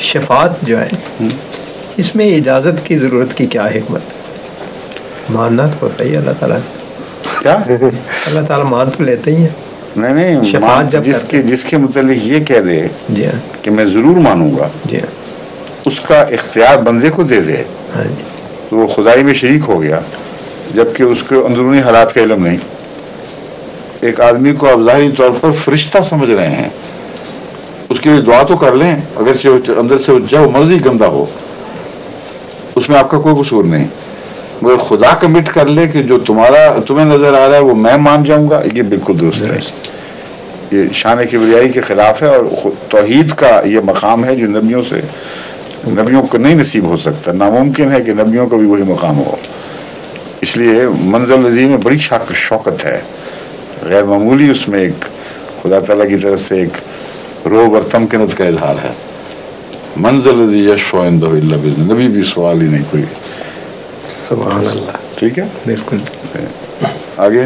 شفاعت جو ہے اس میں اجازت کی ضرورت کی کیا حکمت؟ ماننا تو ہوتا ہی اللہ تعالیٰ کیا اللہ تعالیٰ مان تو لیتے ہی ہیں. نہیں شفاعت جب جس کے متعلق یہ کہہ دے جی ہاں کہ میں ضرور مانوں گا، جی ہاں اس کا اختیار بندے کو دے دے ہاں جی تو وہ خدائی میں شریک ہو گیا، جبکہ اس کے اندرونی حالات کا علم نہیں. ایک آدمی کو آپ ظاہری طور پر فرشتہ سمجھ رہے ہیں، اس کے لیے دعا تو کر لیں، اگر اندر سے جو مرضی گندا ہو اس میں آپ کا کوئی قصور نہیں، مگر خدا کمٹ کر لے کہ جو تمہیں نظر آ رہا ہے وہ میں مان جاؤں گا، یہ بالکل درست ہے. یہ شان کبریائی کے خلاف ہے، اور توحید کا یہ مقام ہے جو نبیوں کو نہیں نصیب ہو سکتا. ناممکن ہے کہ نبیوں کو بھی وہی مقام ہو. اس لیے منزل نظیر میں بڑی شوقت ہے، غیر معمولی اس میں ایک خدا تعالیٰ کی طرف سے ایک روب اور تمکنت کا اظہار ہے. منزل نظیر یشفع عندہ الا باذنہ، نبی بھی سوال ہی نہیں کوئی. سبحان اللہ. ٹھیک ہے، بالکل. آگے